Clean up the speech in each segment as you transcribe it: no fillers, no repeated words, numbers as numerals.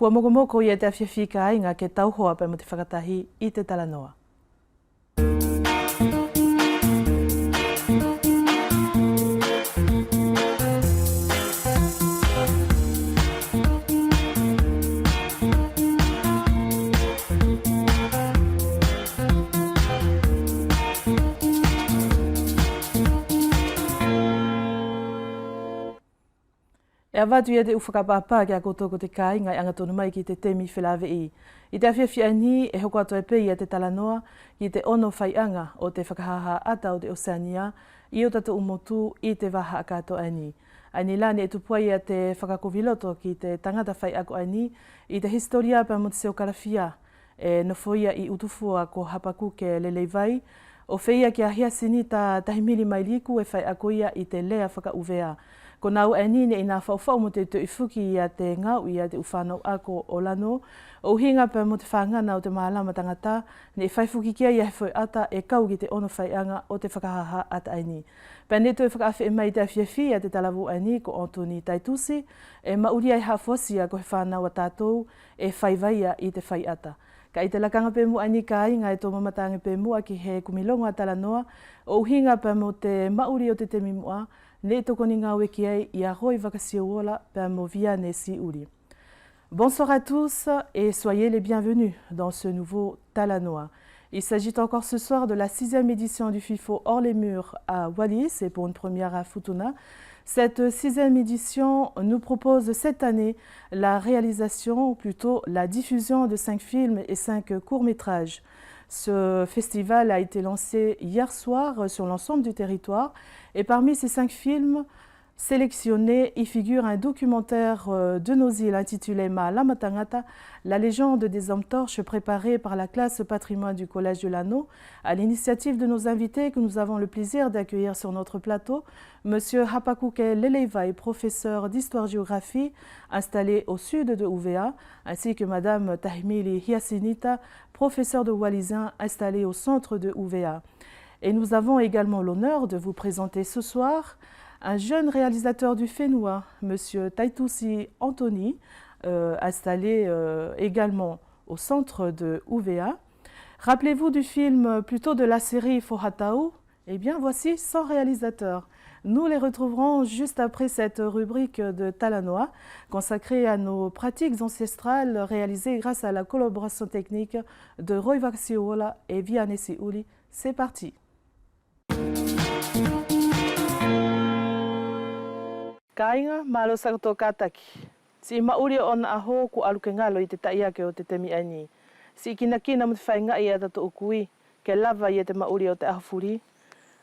Kua mokomoko I te awhiawhika ainga ke tauhoa pa mo te whakatahi I te Talanoa. E awatu ia te uwhakapapa ki a koutou ko te kāinga I anga tonu mai ki te temi whilawe I te awhiawhia ni e hoko atu e pei a te Talanoa I te ono whaianga o te whakahaha ata o te Oceania I o tatu umotu I te waha a katoa ni. Ani lani e tupua ia te whakakoviloto ki te tangata whai ako ani I te historia pa mo te seo karawhia e nofoia I utufua ko hapaku ke leleivai o whia ki a hiasini ta tahimili mai liku e whai ako ia I te lea whakauvea. Ko nau e nini I nā whauwhau mo te ifuki I a te ngau I a te uwhanau ako o lano. O hinga pa mo te whangana o te mālama tangata, ne whaifuki kia I a hefoi ata e kau ki te ono whaianga o te whakahaha ata aini. Pa neto e whakawhi e mai te awhiawhi a te talawu aini ko Antoni Taitusi, e mauri ai hafosia ko he whanau a tātou e whaivaia I te whai ata. Ka I te lakanga pe mua ani ka inga e tō mamatangi pe mua ki he kumilonga Talanoa, o hinga pa mo te mauri o te temi mua, ne toko ni ngā weki ai I a hoi wakasiowola pa mo via ne si uri. Bonsoir à tous et soyez les bienvenus dans ce nouveau Talanoa. Il s'agit encore ce soir de la 6e édition du FIFO hors les murs à Wallis et pour une première à Futuna. Cette 6e édition nous propose cette année la réalisation, ou plutôt la diffusion de 5 films et 5 courts-métrages. Ce festival a été lancé hier soir sur l'ensemble du territoire et parmi ces 5 films sélectionnés, y figure un documentaire de nos îles intitulé Maalama Tangata, la légende des hommes torches préparé par la classe patrimoine du Collège de Lano, à l'initiative de nos invités que nous avons le plaisir d'accueillir sur notre plateau, Monsieur Hapakuke Leleivai, professeur d'histoire-géographie installé au sud de UVA, ainsi que Madame Tahimili Hiasinita, professeur de wallisien installé au centre de UVA. Et nous avons également l'honneur de vous présenter ce soir un jeune réalisateur du Fénois, M. Taitusi Antoni, installé également au centre de UVA. Rappelez-vous du film, plutôt de la série Fohatau? Eh bien, voici 100 réalisateurs. Nous les retrouverons juste après cette rubrique de Talanoa, consacrée à nos pratiques ancestrales réalisées grâce à la collaboration technique de Roy Vaxiola et Vianesi Uli. C'est parti. Kainga, malo sakoto kataki. Si mauri on aho ku aluke ngalo I te taiake o te temi ani. Si kina mo te whainga I a tato ukui, ke lava I te mauri o te ahafuri.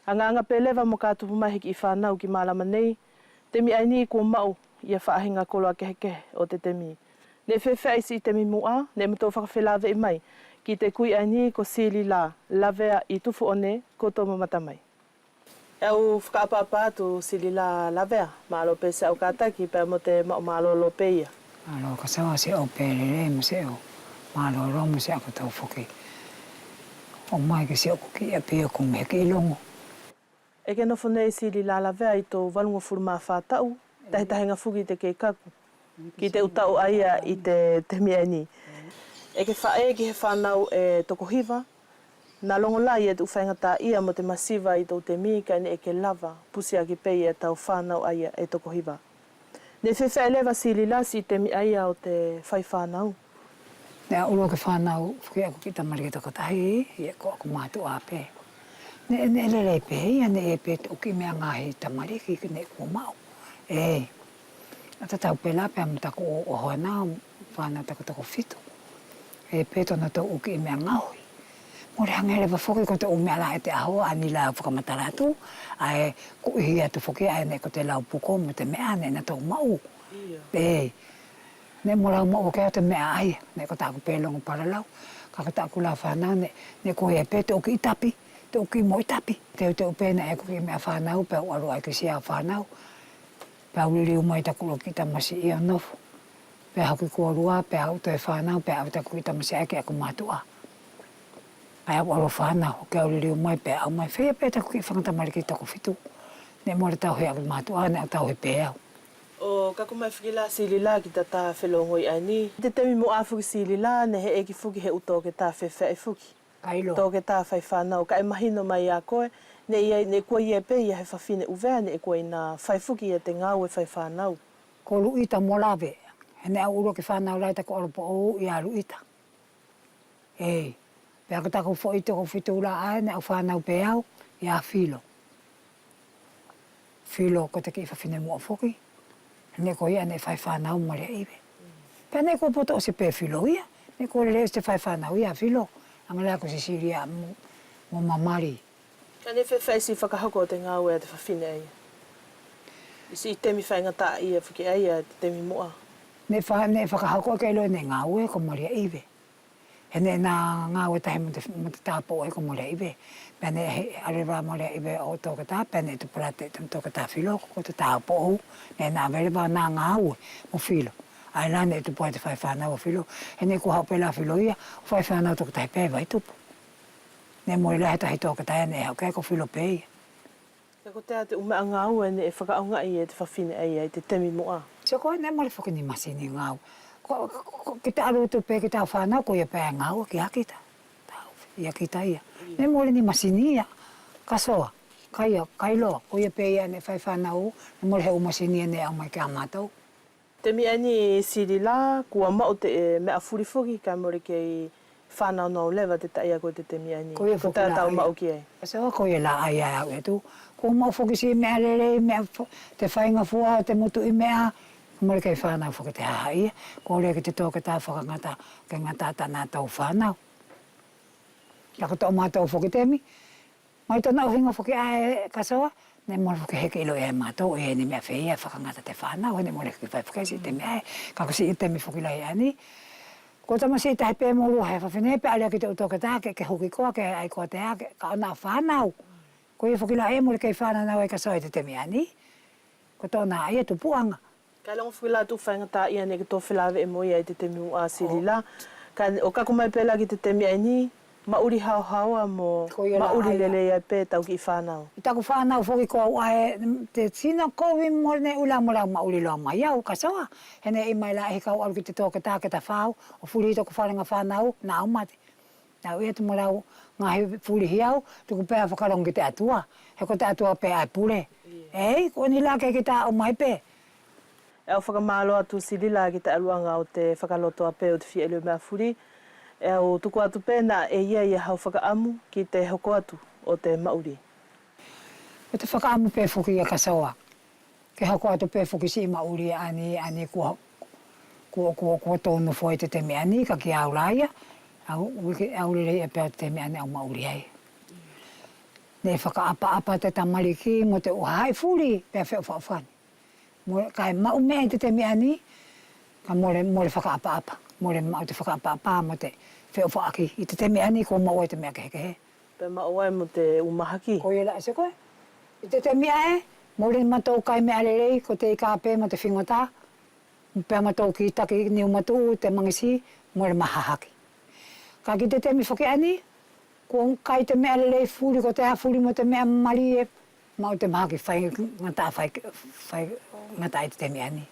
Anga pe lewa mo kātupu mahi ki I whanau ki mālama nei, temi ani ko mau I a whaahinga kolo a kehe o te temi. Ne whewhai si temi mua, ne mto whakawhilawe I mai, ki te kui ani ko sili la, lavea I tufu one ko tō mamatamai. Au whakapapa tu sili la lavea, malo pe se au kataki pe mo te malo lo pe ia. Malo ka sawa se au pe re mo se o, malo romo se ako tau whuki. O mai ki se o kuki a pe o kung heki I longo. E ke nofo nei sili la lavea I tō walunga furuma whātau, tahi fuki te ke kaku, ki te utau aia I te temi ani. E ke whae ki he whanau e tokohiva, nā longo lai e tu whaingata ia mo te masiva I tō te mika ne e ke lava, pusi a ki pei e tau whanau aia e tokohiva. Ne whewhai lewa sili la si temi aia o te whai whanau. Nea ulo ke whanau, whuki ako ki tamari ki takotahi, I e ko ako mātu a pe. Ne lelei pe, ia ne e pe te uki mea ngahi tamari ki ne ko mau. E, ata tau pe la pe amutako o hoanau, whanau tako fitu. E pe tona tau uki mea ngahui. More hangere wa whuki ko te umea la e te aho, ani la whakamataratu, ai ko ihi atu whuki ai ne ko te lau puko mo te mea ne na tau mau. E, ne mora mau ke o te mea ai, ne ko tāku pēlongo paralau, ka tāku la whanau, ne ko e pe te uki itapi, te uki mo itapi. Te upena e ko ki mea whanau, pe uaru ai ki sia whanau, pe auriri umai taku ki tamasi I anofu. Pe hauki kua rua, pe hau te whanau, pe hau taku ki tamasi ai ki aku matua. Ai au aro whanau, ke auriri umai pe au mai whea pe taku ki whangatamari ki taku fitu. Ne mora tau he aku matua, ne au tau he pe au. O kako mai whikila sili la ki tata whelongoi ani. Te temi mo a fuki sili la ne he eki fuki he uto ke ta whewhea fuki. Kailo. Tō ke tā whai whanau, ka e mahino mai a koe, ne kua ia pe ia he whawhine uvea, ne e kua ina whai fuki ia te ngau e whai whanau. Ko luita mo lawe, hene au uro ke whanau laita ko oropo o i a luita. Ei, pea ka tako fo ito ko whitu ula ae, ne au whanau pe au, i a whilo. Whilo ko te ki whawhine mua fuki, ne ko ia ne whai whanau maria iwe. Pea ne ko poto o se pe whilo ia, ne ko leo se whai whanau ia whilo. Anga lea ko si siria mo mamari. Ka ne whewhai si whakahako o te ngau e te whawhine ai. Isi i temi whai ngata ia whiki ai a te temi mua. Ne whakahako ke lo ne ngau e ko maria iwe. Hene na ngau e tahe mo te tāpo e ko maria iwe. Pene arewa maria iwe o tōka tā, pene te parate te tōka tā whilo ko te tāpo o. Ne nā verewa nā ngau e mo whilo. Ai lana e tupu ai te whai whanau o whilo. Hene ko hau pela whilo ia, o whai whanau tōka tahi pē vai tupu. Ne mori lahe tahi tōka tahi ane hau kei ko whilo pē ia. Ka ko te umea ngau e ne e whakaunga i e te whawhine ai ai te temi mua. So ko ne mori whakini masini ngau. Ki te arutu pē ki tau whanau ko ia pē ngau ki akita. Ia kita ia. Ne mori ni masini ia. Kasoa, kailo, ko ia pē ia ne whai whanau, ne mori heu masini ia ne au mai ki amatau. Te mi ani siri la, kua mao te mea furifuki, ka mori kei whanau nau lewa te taia koe te te mi ani. Ko ia Ko tātau mao ki ai. So ko ia la ai au e tu. Ko mau fuki si mea lele, mea te whainga fua, te mutu i mea, mori kei whanau fuki te haha ia. Ko rea ki te tōka tā whakangata, kei ngata tāna tau whanau. Lako tō mātou fuki temi. Mai tōna uhinga fuki ae kasoa, ne mori fuki heke ilo e mātou, e ne mea whea whakangata te whanau, ne mori ki whai fuki si te mea, kako si i temi fuki lai ani. Ko tama si tahi pē mōrua hei whawhine, pe alea ki te utoka tā, ke huki koa, ke ai koa te ake, ka ona whanau. Ko i fuki lai e mori kei whanau e kasoa i te temi ani. Ko tōna ai e tupuanga. Ka longo whila tu whainga tā ia ne ki tō whilawe e moi ai te temi mua siri la. O kako mai pēla ki te temi ai ni, mauri hao haua mo mauri lele ia pē tau ki i whanau. I taku whanau fuki koa uae, te sina kowi mori ne ula mora mauri loa mai au, kasoa. Hene i mai la e kau aru ki te tōka tā ke ta whau, o furi toko whananga whanau, nā umate. Nā ua te morau ngahi furi hiau, tuku pēa whakarongi te atua. He ko te atua pē ai pure. Ei, ko ni la ke ki tā o mai pē. E au whakamalo atu siri la ki te aluanga o te whakaloto a pē o te whia elio mea furi. E au tuku atu pēna e ia hau whakaamu ki te hoko atu o te mauri. O te whakaamu pē fuki a kasoa. Ke hoko atu pē fuki si mauri ani kua tōnu fwoi te temi ani, ka ki au laia. Au lirei e pēo te temi ani au mauri ai. Ne whakaapa te tamariki mo te uhai furi, pēa wheo whaofani. Kai mau mea te temi ani, ka more whakaapa. More mau te whakaapa mo te wheo whaaki. I te temi ani, ko mau e te mea kehekehe. Pēa mau ai mo te umahaki. Ko ia la se koe. I te temi ae, more matou kai mea lirei, ko te ikape mo te whingota. Pēa matou ki taki niu matou, te mangisi, more mahahaki. Ka ki te temi whaki ani, ko kai te mea lirei furi, ko te ha furi mo te mea mari e, mau te mahaki whai ngata i te temi ani.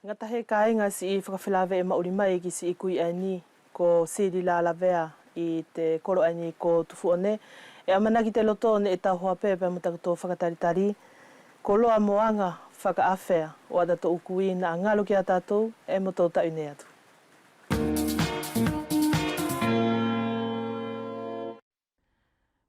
Ngata he kāinga si i whakawhilawe e mauri mai ki si i kui ani ko siri la lawea i te koro ani ko tufu one. E amana ki te loto ne e tau hoa pēpea mo takuto whakataritari. Ko loa moanga whakaawhea o adato ukui na ngalo ki a tātou e mo tō tau nei atu.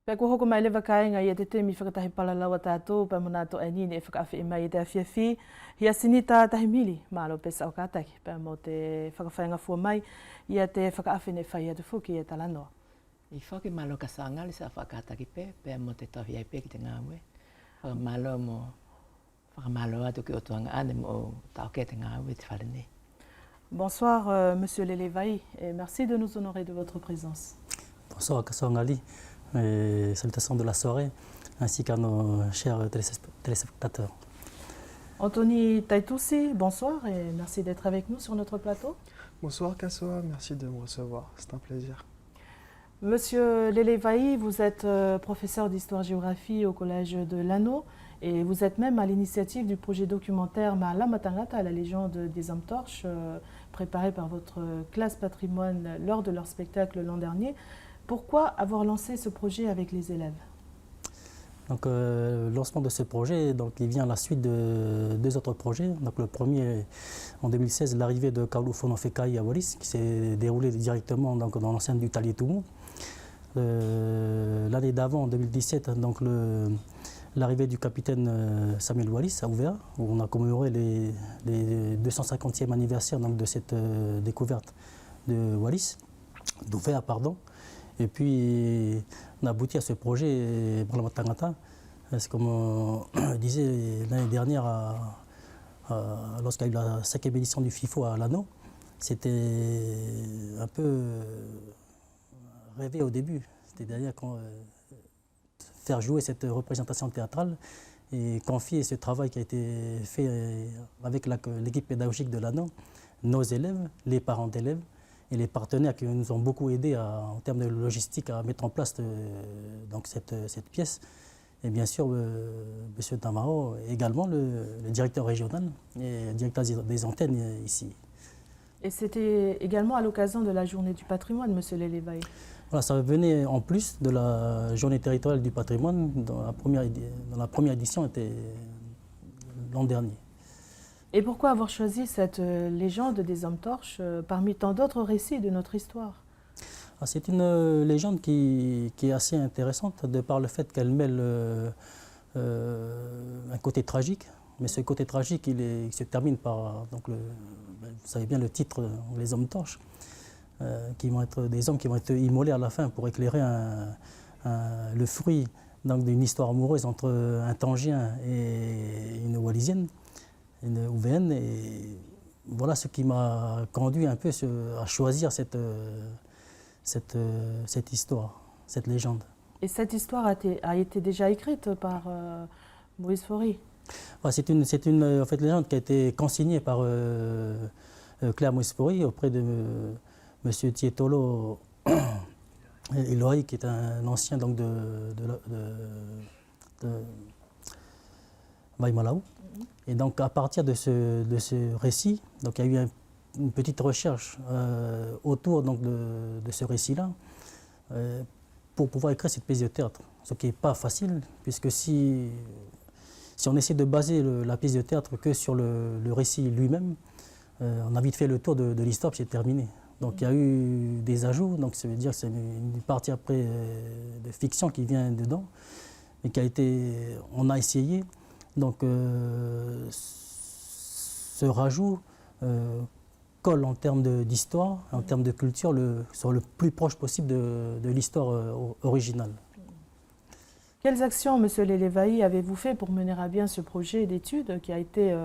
Pea kua hoko mai lewa kāinga i a te temi whakatahi palalau a tātou, pea mona to anine e whakawhi e mai i te awhiawhi. Hia sinita tahi mili, mālo pesa o kātaki, pea mo te whakawhainga fua mai i a te whakawhi ne whai atu fuki e talanoa. I whaki malo ka sanga li sa whakataki pea mo te tohi ai pe ki te ngāwe. Whakamalo atu ki o tuanga ane mo tau ke te ngāwe te wharene. Bonsoir, Monsieur Lelevaï, et merci de nous honorer de votre présence. Bonsoir, Kassoangali. Et salutations de la soirée, ainsi qu'à nos chers téléspectateurs. Anthony Taitoussi, bonsoir et merci d'être avec nous sur notre plateau. Bonsoir Kassoa, merci de me recevoir, c'est un plaisir. Monsieur Lelevaï, vous êtes professeur d'histoire-géographie au Collège de Lanneau Et vous êtes même à l'initiative du projet documentaire Ma'alama Tangata, la légende des hommes torches, préparé par votre classe patrimoine lors de leur spectacle l'an dernier. Pourquoi avoir lancé ce projet avec les élèves? Donc, le lancement de ce projet, donc, il vient à la suite de deux autres projets. Donc, le premier, en 2016, l'arrivée de Kaulu Fonofekai à Wallis, qui s'est déroulé directement donc, dans l'enceinte du Talitumu. L'année d'avant, en 2017, donc, l'arrivée du capitaine Samuel Wallis à Ouvéa, où on a commémoré les 250e anniversaire donc, de cette découverte de Wallis, d'Ouvéa, pardon. Et puis, on a abouti à ce projet Ma'alama Tangata. C'est comme on disait l'année dernière, lorsqu'il y a eu la 5e édition du FIFO à Lano, c'était un peu rêvé au début. C'était derrière faire jouer cette représentation théâtrale et confier ce travail qui a été fait avec l'équipe pédagogique de Lano, nos élèves, les parents d'élèves, et les partenaires qui nous ont beaucoup aidés en termes de logistique à mettre en place donc cette pièce. Et bien sûr, M. Tamao, également le directeur régional et le directeur des antennes ici. Et c'était également à l'occasion de la journée du patrimoine, M. Lelevaï. Voilà, ça venait en plus de la journée territoriale du patrimoine, dans la première édition, était l'an dernier. Et pourquoi avoir choisi cette légende des hommes torches parmi tant d'autres récits de notre histoire? C'est une légende qui est assez intéressante de par le fait qu'elle mêle un côté tragique, mais ce côté tragique il se termine par, donc vous savez bien le titre, les hommes torches, qui vont être des hommes qui vont être immolés à la fin pour éclairer le fruit d'une histoire amoureuse entre un Tangien et une Wallisienne, une Ouvéenne, et voilà ce qui m'a conduit un peu à choisir cette histoire, cette légende. Et cette histoire a été déjà écrite par Moïse Faury? C'est une en fait, légende qui a été consignée par Claire Moïse Faury auprès de M. Tietolo Eloy, qui est un ancien donc, de Maïmalaou. Et donc à partir de ce récit, donc, il y a eu une petite recherche autour donc, de ce récit-là pour pouvoir écrire cette pièce de théâtre. Ce qui n'est pas facile, puisque si on essaie de baser la pièce de théâtre que sur le récit lui-même, on a vite fait le tour de l'histoire, puis c'est terminé. Donc il y a eu des ajouts, donc ça veut dire que c'est une partie après de fiction qui vient dedans, mais on a essayé. Donc ce rajout colle en termes d'histoire, en termes de culture, sur le plus proche possible de l'histoire originale. Quelles actions, M. Lelevaï, avez-vous fait pour mener à bien ce projet d'étude qui a été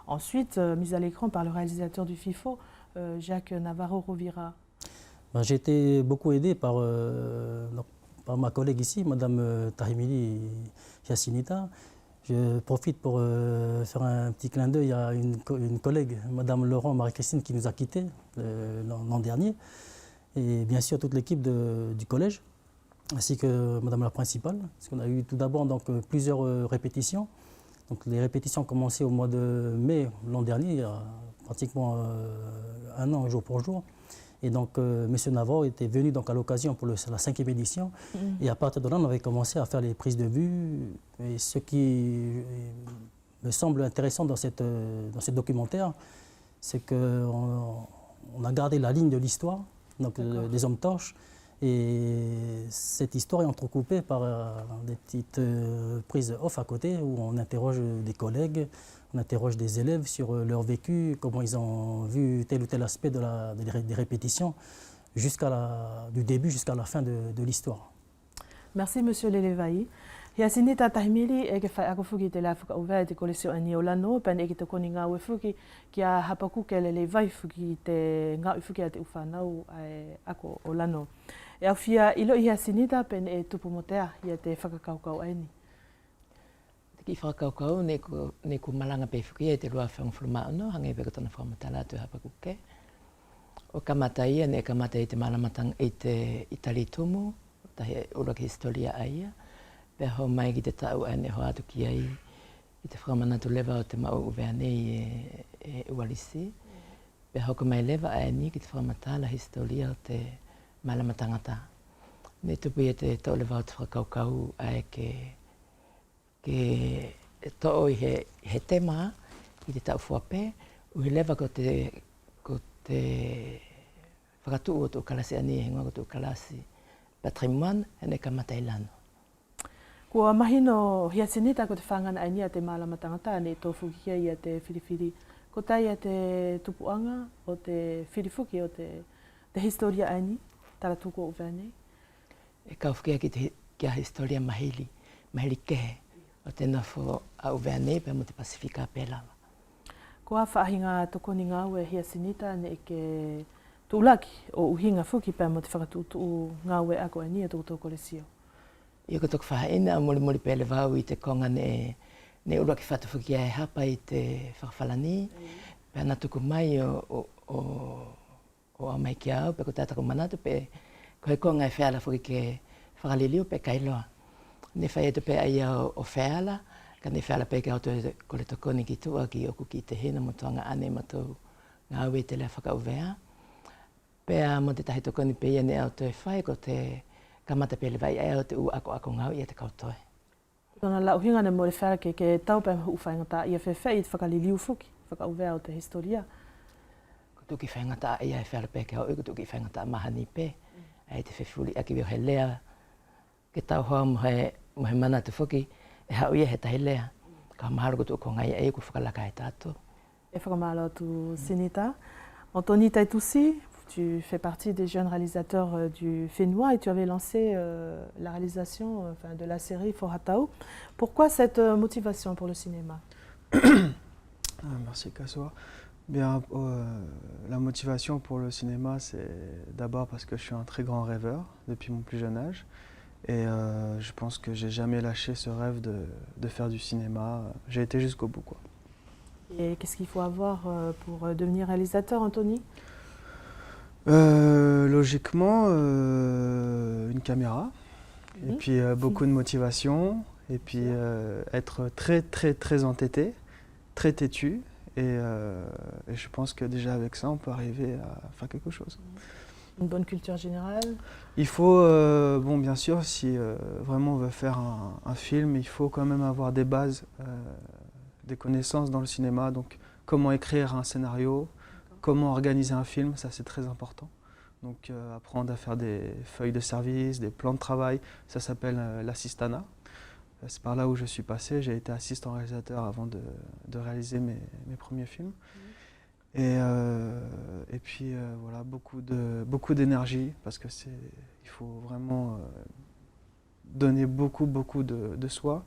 ensuite mis à l'écran par le réalisateur du FIFO, Jacques Navarro-Rovira? J'ai été beaucoup aidé par ma collègue ici, Mme Tahimili Yassinita. Je profite pour faire un petit clin d'œil à une collègue, Mme Laurent Marie-Christine, qui nous a quittés l'an dernier. Et bien sûr toute l'équipe du collège, ainsi que Mme la principale. Parce qu'on a eu tout d'abord plusieurs répétitions. Donc, les répétitions ont commencé au mois de mai l'an dernier, il y a pratiquement un an, jour pour jour. Et donc, M. Navarro était venu donc, à l'occasion pour la 5e édition. Et à partir de là, on avait commencé à faire les prises de vue. Et ce qui me semble intéressant dans ce documentaire, c'est qu'on a gardé la ligne de l'histoire, donc des hommes torches. Et cette histoire est entrecoupée par des petites prises off à côté où on interroge des collègues, on interroge des élèves sur leur vécu, comment ils ont vu tel ou tel aspect des répétitions, du début jusqu'à la fin de l'histoire. Merci, M. Lelevaï. Yasini Tahimili e ke whai ako fuki te la whaka uwea te kolesio ani o lano, pen e ke te koni ngā ue fuki ki a hapaku ke Lelevaï fuki te ngā ue fuki a te uwhanau ako o lano. E au fia ilo i Yasinita pen e tupu motea i te whakakaukau aini. Ki whakaukau ne ku malanga pe fuki e te rua whangwhuruma ano, hange wekatana whamatala tu hapaku ke. O kamata ia ne kamata i te malamatang i te Talitumu, tahi uraki historia aia. Pe ho mai ki te tau ane ho atu ki ai I te whakamana lewa o te mau uwea nei e ualisi. Pe hoko mai lewa a ni ki te whakamata la historia o te malama tangata. Ne tupu i te tau lewa o te whakaukau ai ke to'o i he tema i te tau fuape. Uhi lewa ko te whakatuu o tu kalasi ani he ngoa ko tu kalasi patrimoine hene ka matai lano. Kua mahino Hiasinita ko te whangana ai nia te malama tangata ne tofu kia ia te whiriwhiri. Ko tai a te tupuanga o te whiriwhuki o te historia ai ni, tara tuko o vene. E kauwhikia ki a historia mahili kehe o te nafo a uvene pe mo te Pasifika pēlawa. Ko a whaahinga tokoni ngāu e Hiasinita ne ke tūlaki o uhinga whuki pe mo te whakatutu ngāu e ako ai nia toko le sio. Ia ko toku whahaina mori pēle wau i te konga ne urua ki whatu whuki e hapa i te whakawhalani. Pe ana tuku mai o mai ki au, pe ko tātako manatu pe ko he konga e wheala whuki ke whakaliliu pe kailoa. Ne whai eto pe ai o wheala, ka ne wheala pe ke auto ko le tokoni ki tua ki oku ki te hina mo toanga ane matou ngā ue te lea whakauvea. Pe a mo te tahi tokoni pe ia ne auto e whai ko te kamata pele vai e o te u ako ngau i te kautoe. Tōna la uhinga ne mo le whara ke tau pe uwhaingata ia whewhai i te whakaliliu whuki, whakauvea o te historia. Ko tuki whaingata ia e whara pe ke hau, ko tuki whaingata mahani pe, e te whewhuli aki wio he lea, ke tau hoa mo he mana te whuki, e hau ia he tahi lea, ka maharo ko tu ko ngai e ku whakalaka e tātou. E whakamalo tu Sinita. Anthony Taitoussi, tu fais partie des jeunes réalisateurs du Fénois et tu avais lancé la réalisation de la série Fohatau. Pourquoi cette motivation pour le cinéma? Merci Kassoa. Bien, la motivation pour le cinéma, c'est d'abord parce que je suis un très grand rêveur depuis mon plus jeune âge. Et je pense que j'ai jamais lâché ce rêve de faire du cinéma. J'ai été jusqu'au bout, quoi. Et qu'est-ce qu'il faut avoir pour devenir réalisateur, Anthony? Logiquement, une caméra, et puis beaucoup de motivation, et puis être très entêté, très têtu, et je pense que déjà avec ça, on peut arriver à faire quelque chose. Une bonne culture générale? Il faut, bon bien sûr, si vraiment on veut faire un film, il faut quand même avoir des bases, des connaissances dans le cinéma, donc comment écrire un scénario, comment organiser un film, ça c'est très important. Donc apprendre à faire des feuilles de service, des plans de travail, ça s'appelle l'assistana. C'est par là où je suis passé, j'ai été assistant réalisateur avant de réaliser mes premiers films. Et puis voilà, beaucoup d'énergie, parce que il faut vraiment donner beaucoup de soi.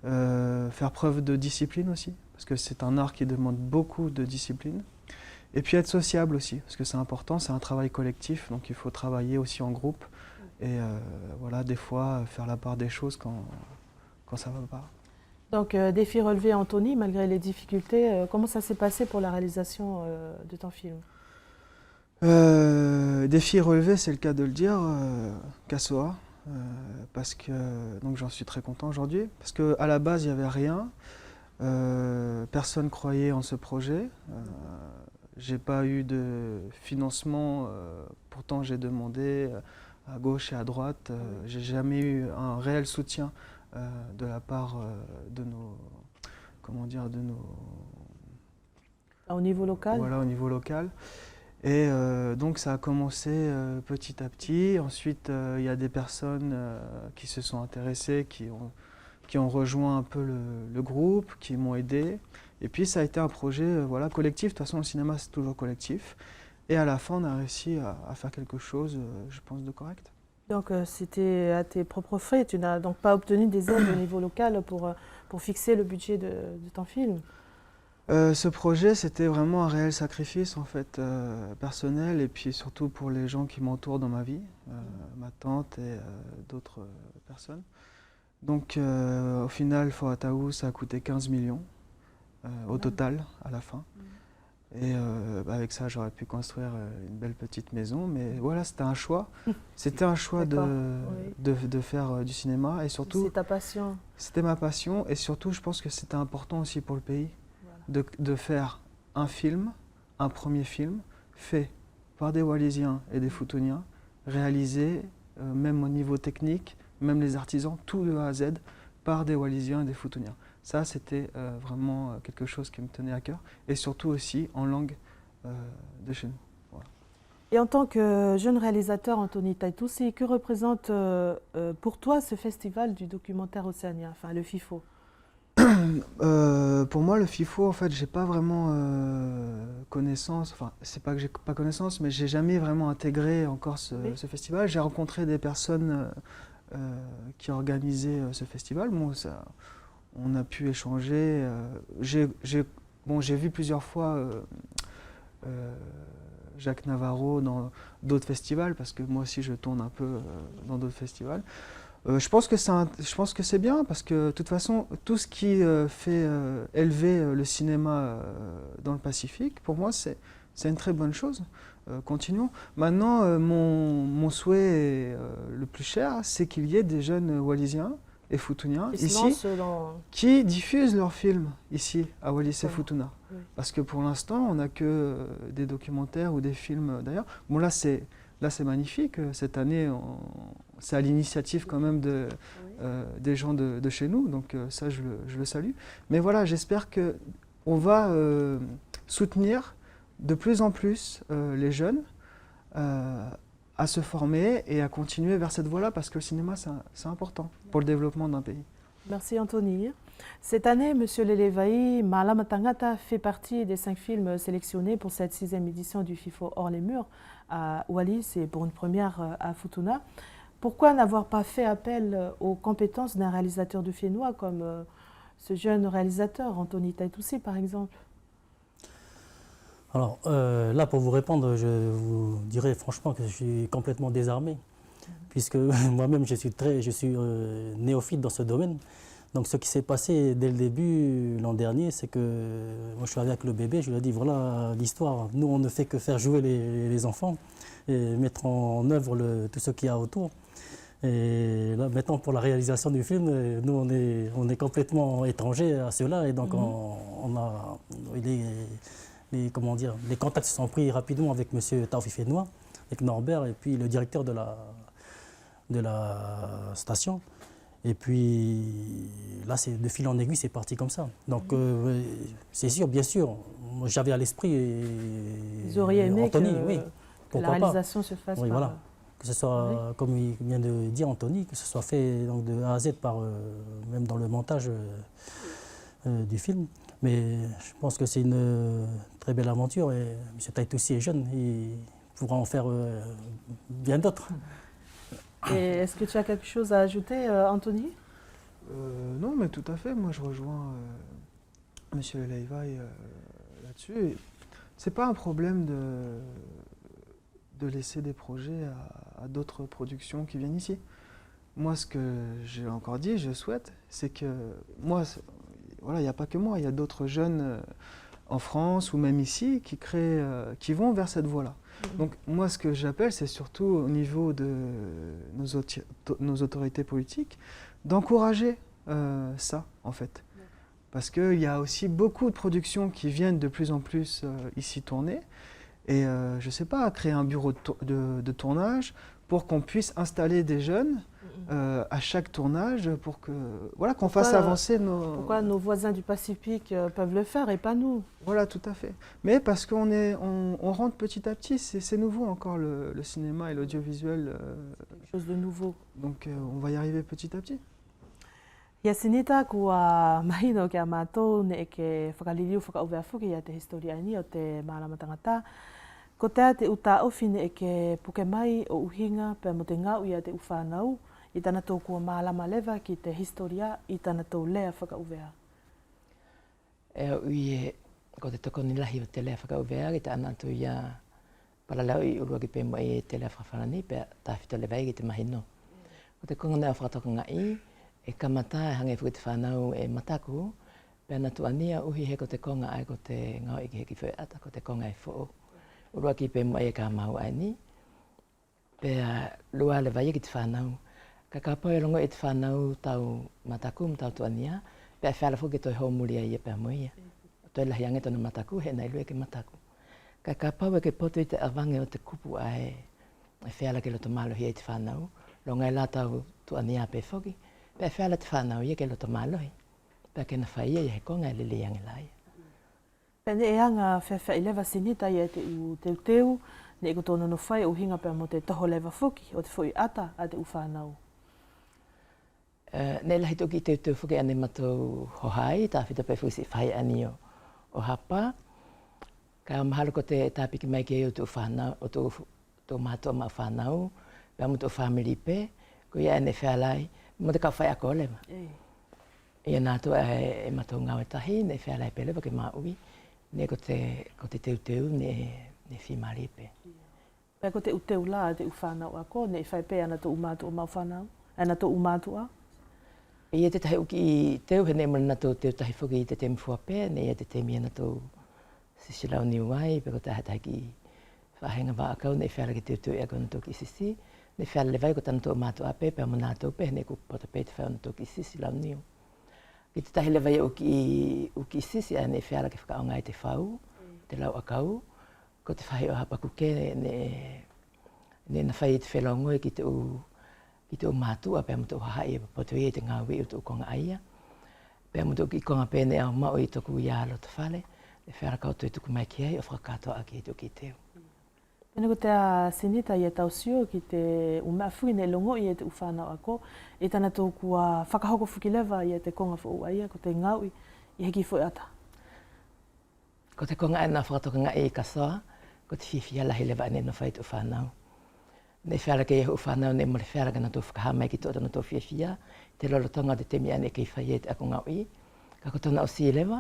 Faire preuve de discipline aussi, parce que c'est un art qui demande beaucoup de discipline. Et puis être sociable aussi, parce que c'est important, c'est un travail collectif, donc il faut travailler aussi en groupe. Et voilà, des fois, faire la part des choses quand ça ne va pas. Donc, défi relevé, Anthony, malgré les difficultés, comment ça s'est passé pour la réalisation de ton film? Défi relevé, c'est le cas de le dire, Kassoa, parce que donc j'en suis très content aujourd'hui, parce qu'à la base, il n'y avait rien, personne ne croyait en ce projet. J'ai pas eu de financement, pourtant j'ai demandé à gauche et à droite. J'ai jamais eu un réel soutien de la part de nos, comment dire, de nos... Au niveau local? Voilà, au niveau local. Et donc ça a commencé petit à petit. Ensuite, il y a des personnes qui se sont intéressées, qui ont rejoint un peu le groupe, qui m'ont aidé. Et puis ça a été un projet voilà, collectif. De toute façon, le cinéma, c'est toujours collectif. Et à la fin, on a réussi à faire quelque chose, je pense, de correct. Donc c'était à tes propres frais. Tu n'as donc pas obtenu des aides au niveau local pour fixer le budget de ton film? Ce projet, c'était vraiment un réel sacrifice en fait, personnel, et puis surtout pour les gens qui m'entourent dans ma vie, ma tante et d'autres personnes. Donc au final, Fohatau, ça a coûté 15 millions au total à la fin. Et avec ça, j'aurais pu construire une belle petite maison. Mais voilà, c'était un choix. C'était un choix de faire du cinéma. Et surtout, c'est ta passion. C'était ma passion. Et surtout, je pense que c'était important aussi pour le pays de faire un film, un premier film, fait par des Wallisiens et des Futuniens, réalisé même au niveau technique, même les artisans, tout de A à Z, par des Wallisiens et des Futuniens. Ça, c'était vraiment quelque chose qui me tenait à cœur, et surtout aussi en langue de chez nous. Voilà. Et en tant que jeune réalisateur, Anthony Taitoussi, que représente pour toi ce festival du documentaire océanien, enfin le FIFO? Pour moi, le FIFO, en fait, j'ai pas vraiment connaissance, enfin, c'est pas que j'ai pas connaissance, mais j'ai jamais vraiment intégré encore ce festival. J'ai rencontré des personnes qui organisaient ce festival. Bon, on a pu échanger. J'ai vu plusieurs fois Jacques Navarro dans d'autres festivals, parce que moi aussi je tourne un peu dans d'autres festivals. Je pense que c'est bien, parce que de toute façon, tout ce qui fait élever le cinéma dans le Pacifique, pour moi, c'est une très bonne chose. Continuons. Maintenant, mon souhait le plus cher, c'est qu'il y ait des jeunes Wallisiens et Futuniens ici qui diffusent leurs films ici à Wallis et Futuna. Oui. Parce que pour l'instant, on n'a que des documentaires ou des films d'ailleurs. Bon, là c'est magnifique. Cette année, c'est à l'initiative quand même des gens de chez nous. Donc ça, je le salue. Mais voilà, j'espère qu'on va soutenir de plus en plus les jeunes à se former et à continuer vers cette voie-là, parce que le cinéma, c'est important pour le développement d'un pays. Merci Anthony. Cette année, M. Lelevaï, Malama Tangata fait partie des 5 films sélectionnés pour cette 6e édition du FIFO Hors les murs à Wallis et pour une première à Futuna. Pourquoi n'avoir pas fait appel aux compétences d'un réalisateur du Fénois comme ce jeune réalisateur, Anthony Taitoussi par exemple? Alors là, pour vous répondre, je vous dirais franchement que je suis complètement désarmé, puisque moi-même je suis néophyte dans ce domaine. Donc ce qui s'est passé dès le début l'an dernier, c'est que moi je suis allé avec le bébé, je lui ai dit voilà l'histoire, nous on ne fait que faire jouer les enfants et mettre en œuvre tout ce qu'il y a autour. Et là maintenant pour la réalisation du film, nous on est complètement étrangers à cela, et donc les contacts se sont pris rapidement avec M. Taufi Fénois, avec Norbert, et puis le directeur de la station. Et puis là, de fil en aiguille, c'est parti comme ça. Donc c'est sûr, bien sûr, j'avais à l'esprit Vous auriez aimé Anthony, que la réalisation se fasse par... Voilà. Que ce soit, comme il vient de dire Anthony, que ce soit fait donc, de A à Z, même dans le montage du film. Mais je pense que c'est une très belle aventure, et M. Taitoussi est jeune, il pourra en faire bien d'autres. Et est-ce que tu as quelque chose à ajouter, Anthony? Non, mais tout à fait. Moi, je rejoins M. Lelevaï là-dessus. C'est pas un problème de laisser des projets à d'autres productions qui viennent ici. Moi, ce que j'ai encore dit, je souhaite, c'est que moi, voilà, il n'y a pas que moi, il y a d'autres jeunes en France ou même ici qui vont vers cette voie-là. Donc moi, ce que j'appelle, c'est surtout au niveau de nos autorités politiques, d'encourager ça, en fait. Parce qu'il y a aussi beaucoup de productions qui viennent de plus en plus ici tourner. Et je ne sais pas, créer un bureau de tournage pour qu'on puisse installer des jeunes à chaque tournage, pour que voilà, qu'on fasse avancer nos... Pourquoi nos voisins du Pacifique peuvent le faire et pas nous? Voilà, tout à fait. Mais parce qu'on rentre petit à petit, c'est nouveau encore le cinéma et l'audiovisuel. Quelque chose de nouveau. Donc on va y arriver petit à petit. Iasinita kua mahino kia mātou ne ke whakaliliu whakauwea whuki ia te historia ni o te Malama Tangata. Ko te te uta ofine ke puke mai o uhinga pe mo te ngau ia te uwhanau i tana tō kua Malama lewa ki te historia i tana tō lea whakauwea. Ui ko te toko ni lahi o te lea whakauwea ki te anatu ia paralau i urua ki pe mo i te lea whawharani pe tāwhito lewa i ki te mahino. Ko te konga nea whakatoko ngai, e kamata e hange whuki te whanau e mataku, Pena tuania uhi he ko te konga ai ko te ngau iki heki whai ata ko te konga e who'o. Urua ki pe mai e ka mau ai ni. Pea lua le vai ki te whanau. Ka kapo e rongo e te whanau tau mataku tau tuania. Pea whala fuki toi hou muri ai e pea moia. Toi lahi ange tona mataku he nei lue ke mataku. Ka kapo e ke poto i te awange o te kupu ai e whala ke loto malohi e te whanau. Ronga e la tau tuania pe foki. Pea whala te whanau i e ke loto malohi. Pea ke na whaia i he konga e lili ange lai. Pene e anga whewha i lewa sinita i e te u teu teu, ne e kotono no whai o hinga pia mo te toho lewa fuki o te fui ata a te uwhanau. Nei lahi toki teu teu fuki ane matou hohai, ta whita pe fuki si whai ani o hapa. Ka mahalo ko te tāpiki mai ke o te uwhanau, o te mātua ma uwhanau, pia mo te family pe, ko ia ane whealai, mo te kau whai ako lewa. Ia nātua e matou ngau e tahi, ne whealai pe lewa ke maui. Ne ko te teu teu ne whimari pe. Pea ko te uteu la te uwhanau ako, ne i whai pe ana to umātua ma uwhanau, ana to umātua? Ia te tahi uki i teu, he ne mwana tō teu tahi whuki i te temi fua pe, ne ia te temi ana tō sisilau ni uai, pe ko tahi tahi ki whahenga wa akau, ne i whara ki teu teu e ako na tō ki sisi, ne whara le vai ko tana tō mātua pe, pe mwana tō pe, ne ko pota pe te whao na tō ki sisilau niu. Ki te tahi le vai uki sisi, ne whara ke whakaonga i te whau, te lau akau, ko te whahi o hapaku ke, ne na whai i te whelongoe ki te o mātua, pēr mutu hahai e papoto i te ngā wi o tu konga aia. Pēr mutu ki konga pēne au mao i toku i alo te whale, e whera kautu i tuku mai ki ai, o whakatoa aki i tuki teo. Pēne ko te a sinita i e tausio ki te umea fuki ne longo i e te uwhanau ako, i tana tōku a whakahoko fuki lewa i e te konga whu aia, ko te ngaui i heki whu ata. Ko te konga ena whakatoka ngā e i kasoa, ko te whiwhia lahi lewa ane no whai tu whanau. Ne whara ke iho whanau ne mole whara ka na tō whakahamai ki tōta na tō whiawhia, te lolotonga te temi ane kei whai e te ako ngau i. Ka kotona o si lewa,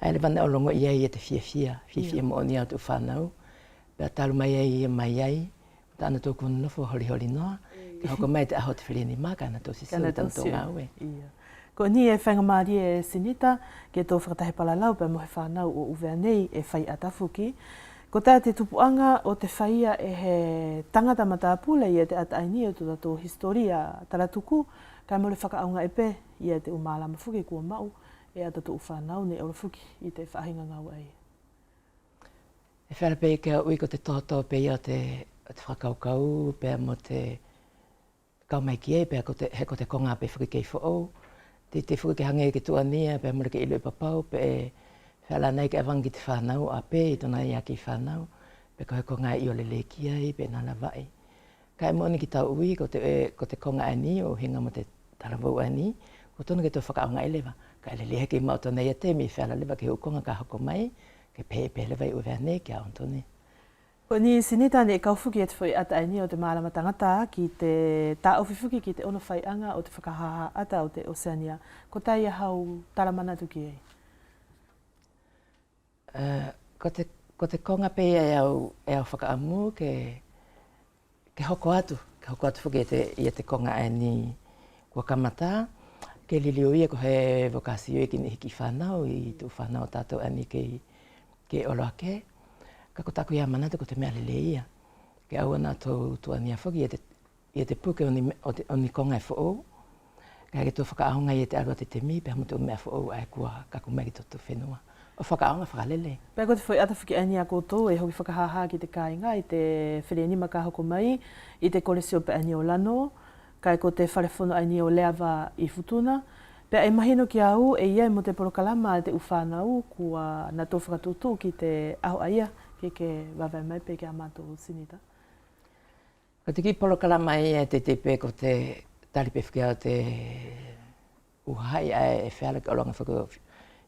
ai lewa ne o longo i ai e te whiawhia mo oni au tō whanau. Pea talu mai ai e mai ai, ta ana tō kunu nofo holi holi noa, ke hoko mai te aho te whirini mā ka ana tō sisi o tana tō ngau e. Ko ni e whainga maari e sinita, ke tō whakatahe palalau pea mohe whanau o uwea nei e whai atafuki. Ko tā te tupuanga o te whaia e he tangata matapule i e te ataini o tō historia taratuku, kai mole whakaaunga e pe i e te umalama fuki kua mau e ata tō whanau ne ora fuki i te whahinga ngau ai. E whara pe ke ui ko te toto pe i o te whakaukau, pe mo te kaumai ki e, pe he ko te konga pe fuki kei who'o, te fuki ke hange ke tuania, pe mole ke ilu i papau, pe whala nei ke awangi te whanau a pe i tona ia ki whanau, pe koe ko ngai i o lele ki ai, pe nana vai. Kai moni ki tau ui ko te konga ani o hinga mo te tarawau ani, ko tona ke tō whakaonga i lewa. Kai lele heki mau tona ia temi, whala lewa ke hukonga ka hoko mai, ke pe lewa i uwea nei ki a ontone. Ko ni sinita ne kaufuki e te whai ataini o te maalama tangata ki te tāofifuki ki te ono whaianga o te whakahaha ata o te Oceania. Ko tai hau taramana tuki ei? Ko te konga pe e au whakaamu ke hoko atu whuki i te konga ani kua kamata, ke lilio ia ko he vokasio e ki ni hiki whanau i tu whanau tātou ani ke oloake. Ka ko taku ia manata ko te mea lele ia, ke au ana tō tuania whuki i te puke o ni konga e who'o, ka ke tō whakaahonga i te arua te temi, pe hamutu o mea who'o ai kua kakumegi tō whenua. O whakaonga whakalele. Pea ko te whai ata whaki ani a koutou e hoki whakahaha ki te kāinga i te whirianima ka hoko mai, i te kolesio pe ani o lano, kai ko te wharefono ani o leawa i futuna. Pea e mahino ki au e iai mo te porokalama te uwhanau kua na tō whakatutu ki te aho aia ke wawai mai pe ke a mātou sinita. Ko te ki porokalama ia te tepe ko te taripe whikia o te uhai e whara ki olonga whakao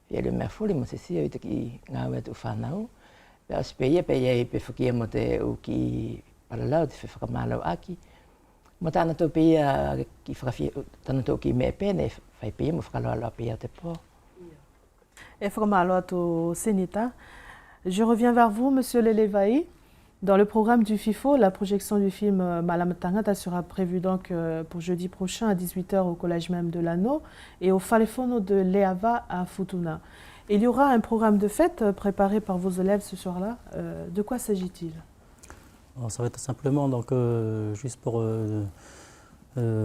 Ia mea furi mo se sia i te ki ngā wea tu whanau. Pea ospe ia pe iei pe whakia mo te uki paralau, te whakamālau aki. Mo tāna tō pe ia ki whakawhia, tāna tō ki mea pēne, whai pe ia mo whakaloaloa pe ia te pō. E whakamāloa tu sinita. Je reviens vers vous, Monsieur Lelevai. Dans le programme du FIFO, la projection du film Malam Tangata sera prévue donc pour jeudi prochain à 18 h au collège même de Lano et au Falefono de Leava à Futuna. Il y aura un programme de fête préparé par vos élèves ce soir-là. De quoi s'agit-il? Ça va être simplement, donc, juste pour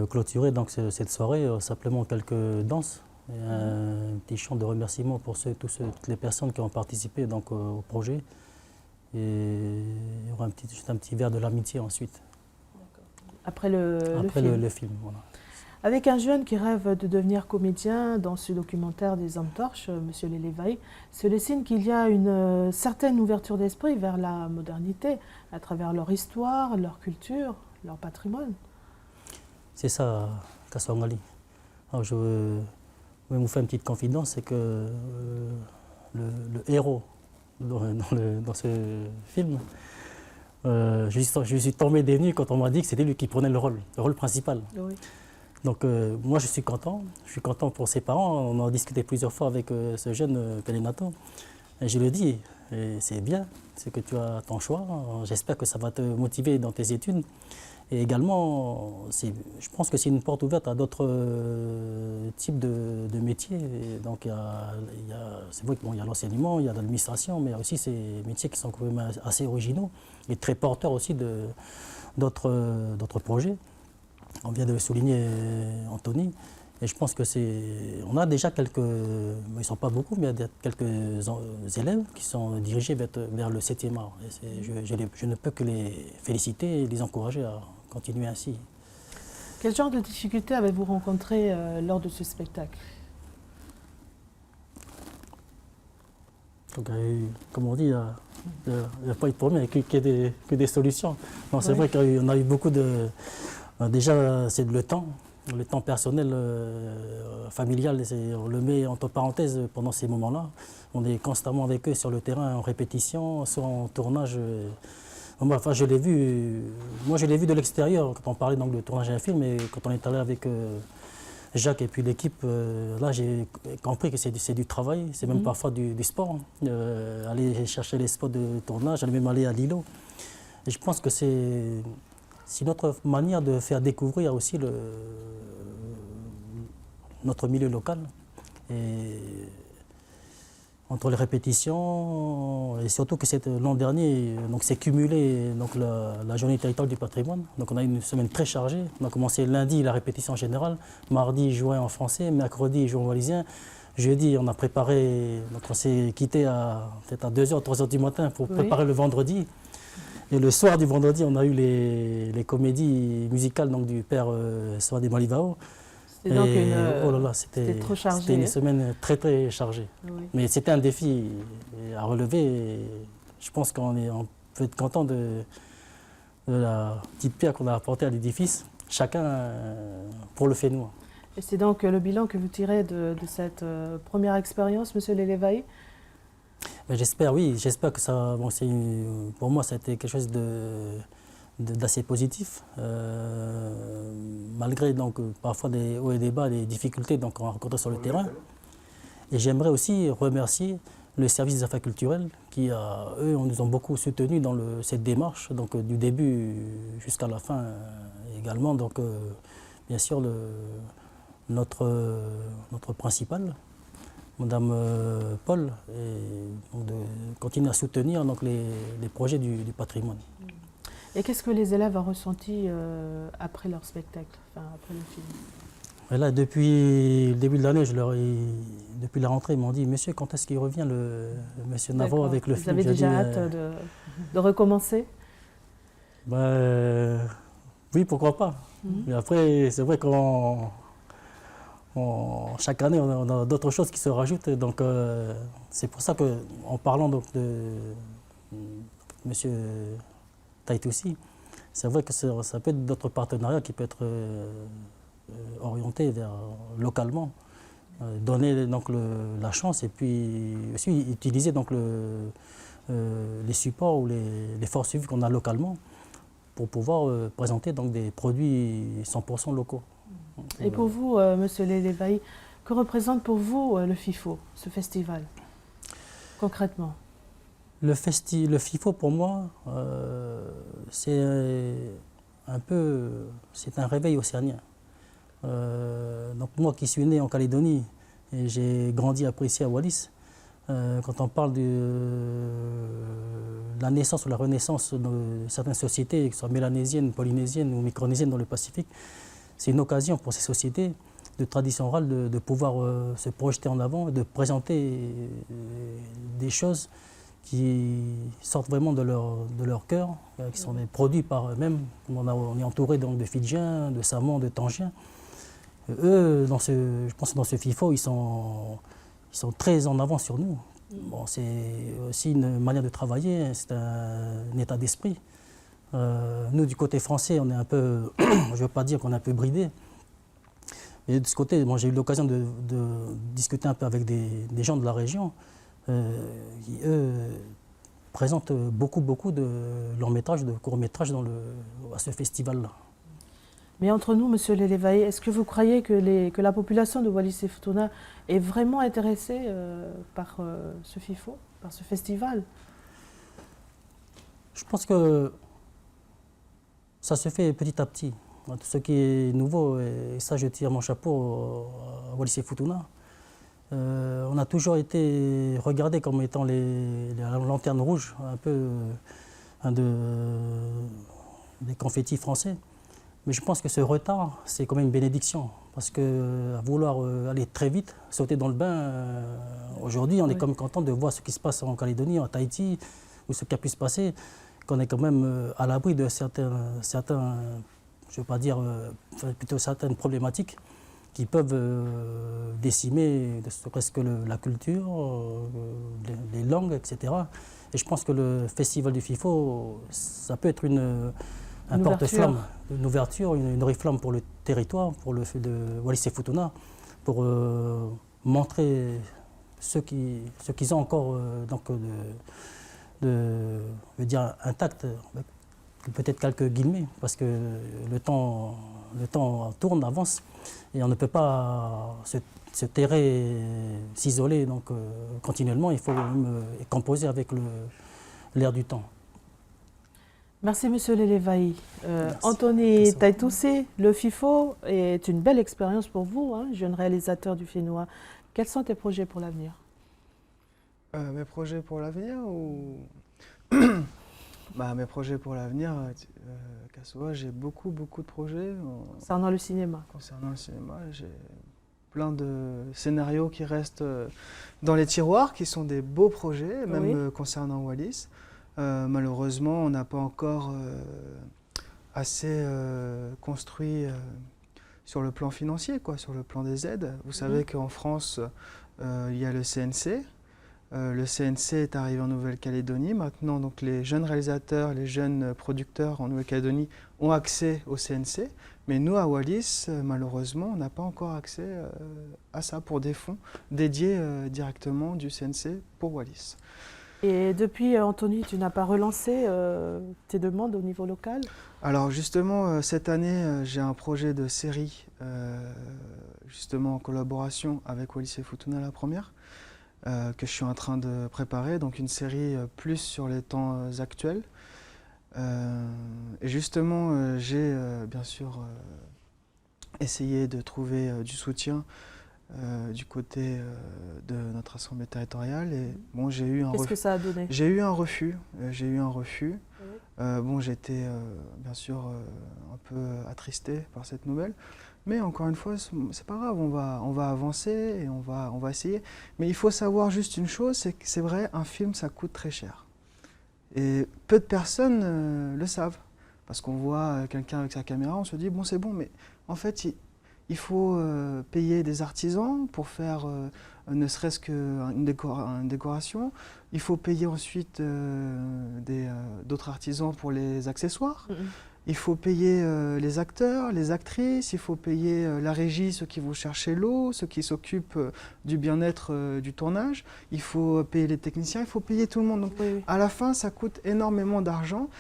clôturer donc, cette soirée, simplement quelques danses et un petit chant de remerciement pour toutes les personnes qui ont participé donc, au projet. Et il y aura juste un petit verre de l'amitié ensuite. Après le film. Voilà. Avec un jeune qui rêve de devenir comédien dans ce documentaire des Hommes Torches, M. Lelevaï, c'est le signe qu'il y a une certaine ouverture d'esprit vers la modernité, à travers leur histoire, leur culture, leur patrimoine. C'est ça, Kaswangali. Alors je vais vous faire une petite confidence, c'est que le héros dans ce film, je suis tombé des nues quand on m'a dit que c'était lui qui prenait le rôle principal. Oui. Donc moi je suis content pour ses parents, on en a discuté plusieurs fois avec ce jeune Pelinato. Et je lui dis, c'est bien, c'est que tu as ton choix, j'espère que ça va te motiver dans tes études. Et également, je pense que c'est une porte ouverte à d'autres types de métiers. Et donc c'est vrai qu'il y a l'enseignement, il y a l'administration, mais il y a aussi ces métiers qui sont quand même assez originaux et très porteurs aussi d'autres projets. On vient de le souligner, Anthony. Et je pense que on a déjà quelques, ils ne sont pas beaucoup, mais il y a quelques élèves qui sont dirigés vers le 7e art. Et je ne peux que les féliciter et les encourager à continuer ainsi. Quel genre de difficultés avez-vous rencontré lors de ce spectacle? Donc, comme on dit, il n'y a pas eu de problème, il n'y a que des solutions. C'est vrai qu'on a eu beaucoup de... Déjà, c'est le temps personnel, familial, on le met entre parenthèses pendant ces moments-là. On est constamment avec eux sur le terrain, en répétition, soit en tournage. Enfin, je l'ai vu de l'extérieur, quand on parlait donc, de tournage d'un film, et quand on est allé avec Jacques et puis l'équipe, là j'ai compris que c'est du travail, c'est même parfois du sport. Aller chercher les spots de tournage, aller même aller à l'îlot. Et je pense que c'est notre manière de faire découvrir aussi notre milieu local. Et entre les répétitions, et surtout que l'an dernier, c'est cumulé donc la journée territoriale du patrimoine. Donc on a eu une semaine très chargée. On a commencé lundi la répétition générale, mardi jouer en français, mercredi jouer en wallisien. Jeudi, on a préparé, donc on s'est quitté peut-être à 2h, 3h du matin pour préparer le vendredi. Et le soir du vendredi, on a eu les comédies musicales donc, du père Swadi Malivao. C'était trop chargé. C'était une semaine très très chargée. Oui. Mais c'était un défi à relever. Et je pense qu'on peut être content de la petite pierre qu'on a apportée à l'édifice, chacun pour le fait-nous. Et c'est donc le bilan que vous tirez de cette première expérience, M. Lelevaï? J'espère, oui. J'espère que ça. Pour moi, ça a été quelque chose d'assez positif, malgré donc, parfois des hauts et des bas, des difficultés qu'on a rencontrées sur le terrain. Et j'aimerais aussi remercier le service des affaires culturelles qui, eux, nous ont beaucoup soutenus dans cette démarche, donc du début jusqu'à la fin également. Donc, bien sûr, notre principal, Madame Paul, et de continuer à soutenir donc, les projets du patrimoine. Et qu'est-ce que les élèves ont ressenti après leur spectacle, après le film? Et là, depuis le début de l'année, depuis la rentrée, ils m'ont dit « Monsieur, quand est-ce qu'il revient, Monsieur Navo, avec le film ?» Vous avez déjà hâte de recommencer? Oui, pourquoi pas. Mais après, c'est vrai chaque année, on a d'autres choses qui se rajoutent. Donc, c'est pour ça qu'en parlant donc, de Monsieur Taïtoussi, c'est vrai que ça peut être d'autres partenariats qui peuvent être orientés localement, donner donc, la chance et puis aussi utiliser donc, les supports ou les forces vives qu'on a localement pour pouvoir présenter donc, des produits 100% locaux. Et pour vous, M. Lelevaï, que représente pour vous le FIFO, ce festival, concrètement? Le FIFO, pour moi, c'est un réveil océanien. Donc moi qui suis né en Calédonie et j'ai grandi après ici à Wallis, quand on parle de la naissance ou la renaissance de certaines sociétés, que ce soit mélanésiennes, polynésiennes ou micronésiennes dans le Pacifique, c'est une occasion pour ces sociétés de tradition orale de pouvoir se projeter en avant et de présenter des choses qui sortent vraiment de leur cœur, qui sont des produits par eux-mêmes. On est entouré donc de Fidjiens, de Samoans, de Tangiens. Eux, je pense que dans ce FIFO, ils sont très en avant sur nous. Bon, c'est aussi une manière de travailler, c'est un état d'esprit. Nous, du côté français, on est un peu, je ne veux pas dire qu'on est un peu bridé, mais de ce côté, j'ai eu l'occasion de discuter un peu avec des gens de la région qui, eux, présentent beaucoup de longs-métrages, de courts-métrages à ce festival-là. Mais entre nous, Monsieur Lelevae, est-ce que vous croyez que la population de Wallis et Futuna est vraiment intéressée par ce FIFO, par ce festival? Je pense que ça se fait petit à petit. Tout ce qui est nouveau, et ça je tire mon chapeau à Wallis et Futuna, on a toujours été regardé comme étant les lanternes rouges, un peu des confettis français. Mais je pense que ce retard, c'est quand même une bénédiction. Parce qu'à vouloir aller très vite, sauter dans le bain, aujourd'hui, on est quand même content de voir ce qui se passe en Calédonie, en Tahiti, ou ce qui a pu se passer, qu'on est quand même à l'abri de certains, je ne veux pas dire, plutôt certaines problématiques qui peuvent décimer ne serait-ce que la culture, les langues, etc. Et je pense que le festival du FIFO, ça peut être un porte-flamme, une ouverture, une oriflamme pour le territoire, pour le fait de Wallis et Futuna, pour montrer ce qu'ils ont encore je veux dire, intact, peut-être quelques guillemets, parce que le temps tourne, avance, et on ne peut pas se terrer, s'isoler donc, continuellement, il faut même composer avec l'air du temps. Merci Monsieur Lelevae. Anthony Taitoussé, le FIFO est une belle expérience pour vous, hein, jeune réalisateur du Fénois. Quels sont tes projets pour l'avenir? Mes projets pour l'avenir ou mes projets pour l'avenir, Kassoa, j'ai beaucoup de projets. Concernant le cinéma. Concernant le cinéma, j'ai plein de scénarios qui restent dans les tiroirs, qui sont des beaux projets, même concernant Wallis. Malheureusement, on n'a pas encore assez construit sur le plan financier, sur le plan des aides. Vous savez qu'en France, il y a le CNC. Le CNC est arrivé en Nouvelle-Calédonie. Maintenant, donc, les jeunes réalisateurs, les jeunes producteurs en Nouvelle-Calédonie ont accès au CNC. Mais nous, à Wallis, malheureusement, on n'a pas encore accès à ça pour des fonds dédiés directement du CNC pour Wallis. Et depuis, Anthony, tu n'as pas relancé tes demandes au niveau local? Alors justement, cette année, j'ai un projet de série, justement en collaboration avec Wallis et Futuna, la première, que je suis en train de préparer, donc une série plus sur les temps actuels. Et justement, j'ai bien sûr essayé de trouver du soutien du côté de notre assemblée territoriale. Et bon, j'ai eu un Qu'est-ce que ça a donné? J'ai eu un refus. Bon, j'étais bien sûr un peu attristé par cette nouvelle. Mais encore une fois, c'est pas grave, on va avancer et on va essayer. Mais il faut savoir juste une chose, c'est que c'est vrai, un film, ça coûte très cher. Et peu de personnes le savent. Parce qu'on voit quelqu'un avec sa caméra, on se dit, bon, c'est bon, mais en fait, il faut payer des artisans pour faire ne serait-ce qu'une décoration. Il faut payer ensuite d'autres artisans pour les accessoires. Il faut payer les acteurs, les actrices, il faut payer la régie, ceux qui vont chercher l'eau, ceux qui s'occupent du bien-être du tournage. Il faut payer les techniciens, il faut payer tout le monde. Donc, à la fin, ça coûte énormément d'argent.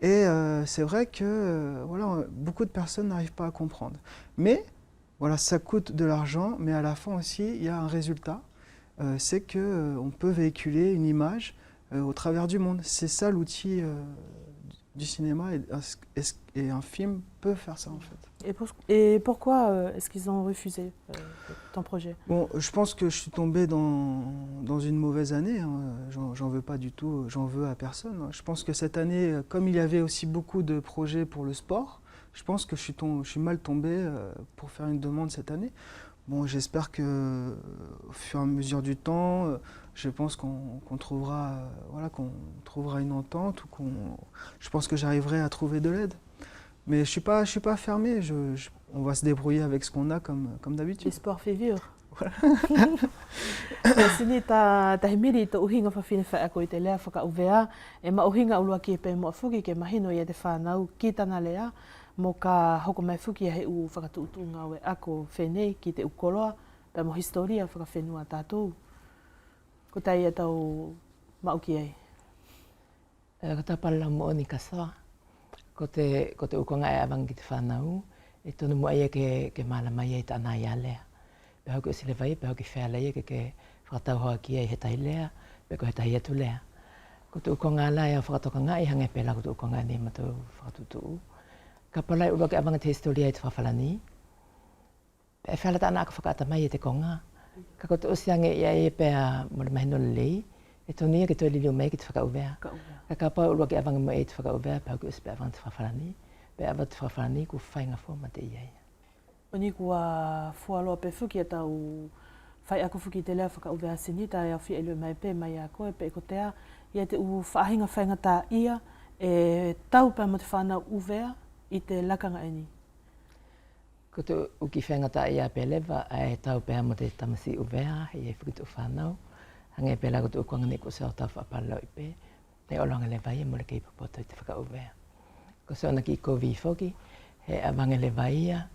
Et c'est vrai que voilà, beaucoup de personnes n'arrivent pas à comprendre. Mais voilà, ça coûte de l'argent, mais à la fin aussi, il y a un résultat. C'est qu'on peut véhiculer une image au travers du monde. C'est ça l'outil du cinéma et un film peut faire ça en fait. Et pourquoi est-ce qu'ils ont refusé ton projet? Bon, je pense que je suis tombé dans une mauvaise année, hein. J'en veux pas du tout, j'en veux à personne, hein. Je pense que cette année, comme il y avait aussi beaucoup de projets pour le sport, je pense que je suis mal tombé pour faire une demande cette année. Bon, j'espère que au fur et à mesure du temps, je pense qu'on trouvera, voilà, qu'on trouvera une entente ou je pense que j'arriverai à trouver de l'aide. Mais je suis pas fermé. On va se débrouiller avec ce qu'on a comme d'habitude. L'espoir fait vivre. Voilà. Sini ta himiri to uhinga whawhine whai ako I te lea whakauvea e ma uhinga ulua ki e pe mo afuki ke mahino I te whanau ki tana lea mo ka hoko mai fuki he u whakatuutunga we ako whenei ki te ukoloa pe mo historia whakawhenua tātou. Ko tai e tau mauki ei. Ko tā pala mo ni kasoa. Ko te ukonga e awangi ki te whanau e tonu mo ia ke mala mai e tāna ia lea. Pe hau ke sile vai, pe hau ke whea lea ke whakatau hoa ki e he tai lea, pe ko he tai atu lea. Ko te ukonga la e whakatoka ngā I hange pēla ko te ukonga ni matou whakatutu. Ka palai uro ke awanga te historia I te whawhalani. Pe e whala tāna ako whakata mai e te konga. Ka ko te usiange ia e pēa mo le mahino le lei, e tonu ia ke toi liliu mai ki te whakauvea. Ka pau uro ke awanga mo e te whakauvea, pe hau ke usi pe awanga te whawhalani. Pe awa te whawhalani ku whainga fōma te iai. Oni kua fualoa pe fuki e tau whai ako fuki te lea whakauvea sinita e au fia ilue mai pe mai a koe pe ikotea ia te u whaahinga whainga tā ia e tau pe mo te whanau uvea I te lakanga eni. Ko te uki whainga tā ia pe lewa e tau pe mo te tamasi uvea he e whikitu whanau. Hange pe la ko te ukuanga ne ko se o tau whapalau I pe. Te olanga le vai e mo le kei papoto I te whakauvea. Ko se ona ki kovi foki he awange le vai ia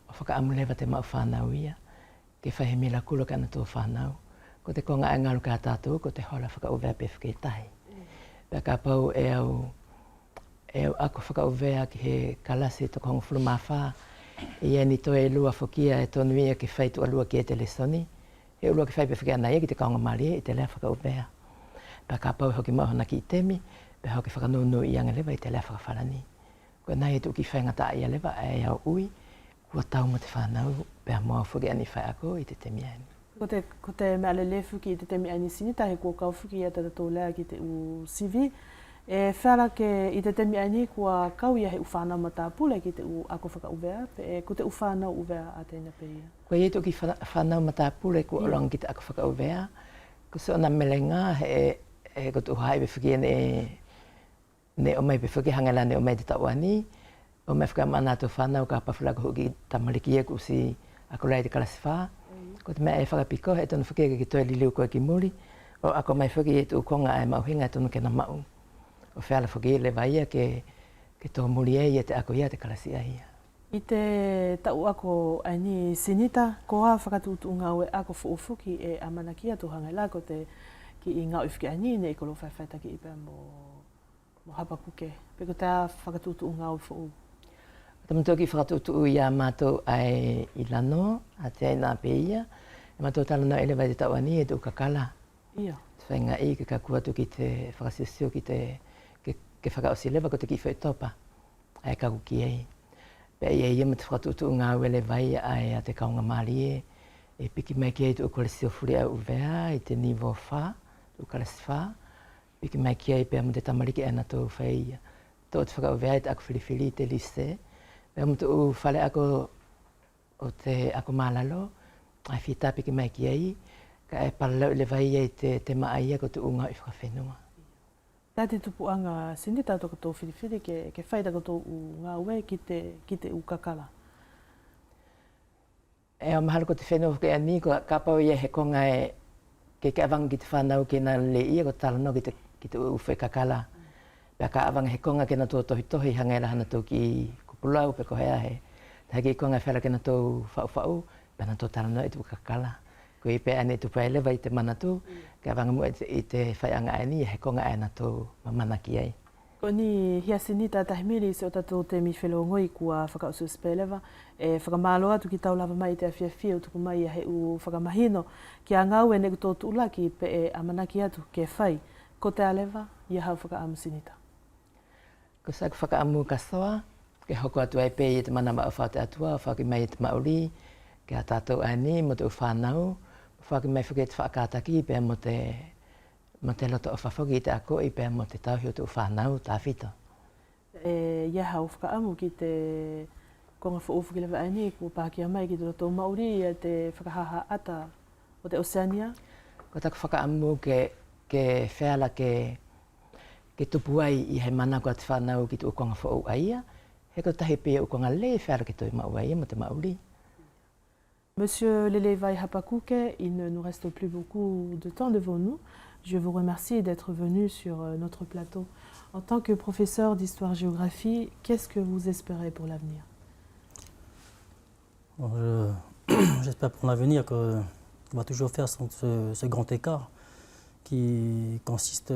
o whakaamu lewa te mau whanau ia, ke whahe mila kula ka ana tō whanau. Ko te konga e ngaru ka tātou, ko te hola whakauvea pe whaketahi. Pea ka pau e au ako whakauvea ki he kalasi to kongo fulu mawha, I ni toe e lua whakia e tonu ia ke whaitu alua ki e te lesoni, he ulua ki whai pe whakea ia ki te kaonga maria I te lea whakauvea. Pea ka pau hoki mahona ki I temi, pe hoki whakanunu I anga lewa I te lea whakawhalani. Ko nai e tu ki whainga tā ia lewa e au ui, kua tau mo te whanau, pēr mua whuki ani whai ako I te temi ani. Ko te mea le fuki I te temi ani sinita, he kua kau fuki ia tata tō lea ki te u CV. E whara ke I te temi ani kua kau ia he u whanau ma tā pule ki te u ako whakauvea, pe ko te u whanau uvea a tēnā pe ia. Ko i eto ki whanau ma tā pule kua olong ki te ako whakauvea, ko se ona melenga he ko tu hai be whuki ne o mai be whuki hangela ne o mai te tau ani, o me whaka mana tō whanau ka pawhulaka hoki tamariki e kusi ako lai te kalasiwha. Ko te mea e whakapiko, he tonu whakega ki toi liliu koe ki muri, o ako mai whaki e tū konga e mauhinga e tonu ke na mau. O whiala whaki le vai ia ke tō muri e ia te ako ia te kalasia ia. I te tau ako ani sinita, ko a whakatutu ngā ue ako whuufuki e amanakia tō hangai la ko te ki I ngā uwhiki ani ne I kolo whaiwhaitaki I pēr mo hapakuke. Peko te a whakatutu ngā ue whuu. Tamantoki whakatutu ia mātou ai I lano, a te aina pe ia. E mātou talana ele vai te tau ani e te ukakala. Ia. Te whainga I ke ka kuatu ki te whakasiosio ki te ke whakaosi lewa ko te ki whaitopa. Ai kaku ki ei. Pea ia ma te whakatutu ngā wele vai ai a te kaunga mali e piki mai ki ei tu ukolesio furi au uvea I te nivo wha, tu ukalesi wha. Piki mai ki ei pea mo te tamariki ana tō whaia. Tō te whakauvea I te ako whiriwhiri te lise. Pea mo tu whale ako o te ako malalo, ai whita piki mai ki ei, ka e paralau le vai ei te maaia ko te unga I whakawhenua. Tā te tupuanga sinita tō kato whiriwhiri ke whaita kato u ngā ue ki te ukakala. E o mahalo ko te whenua whake ani, ko ka pau ia he konga ke awanga ki te whanau ke nā le ia ko talano ki te uwhe kakala. Pea ka awanga he konga ke na tō tohi hangaira hana tō ki kupulau pe ko hea he. Tā ki konga whela ke na tō whau, pea na tō talano I te ukakala. Ko I pe ane tu paelewa I te manatu, ka awanga mua I te whaianga ani he konga e na tō mamana ki ai. Ko ni hia sinita tahimiri se o tatou te mi whelo ngoi kua whakausu spelewa, e whakamalo atu ki tau lava mai te awhiawhia o tuku mai a he u whakamahino ki a ngau e neku tō tuulaki pe e amanaki atu ke whai, ko te alewa, ia hau whakaamu sinita. Ko sa whakaamu ka soa, ke hoko atu ai pē i te mana ma whate atua, whaki mai i te mauri, ke a tātou ani, mo te whanau, whaki mai whake te whakataki, pē mo te loto o whawhaki i te ako, i pē mo te tauhi o te whanau, tā whita. Ia hau whakaamu ki te konga whauwhu ki lewa ani, ko pākia mai ki te loto o mauri, ia te whakahaha ata o te Oceania. Ko taku whakaamu ke wheala ke tupu ai i hei mana kua te whanau ki te ukonga whau aia, he ko tahi pia ukonga le wheala ki te mau aia mo te mauri. Monsieur Lelevai Hapakuke, il ne nous reste plus beaucoup de temps devant nous. Je vous remercie d'être venu sur notre plateau. En tant que professeur d'histoire-géographie, qu'est-ce que vous espérez pour l'avenir? J'espère pour l'avenir qu'on va toujours faire ce grand écart qui consiste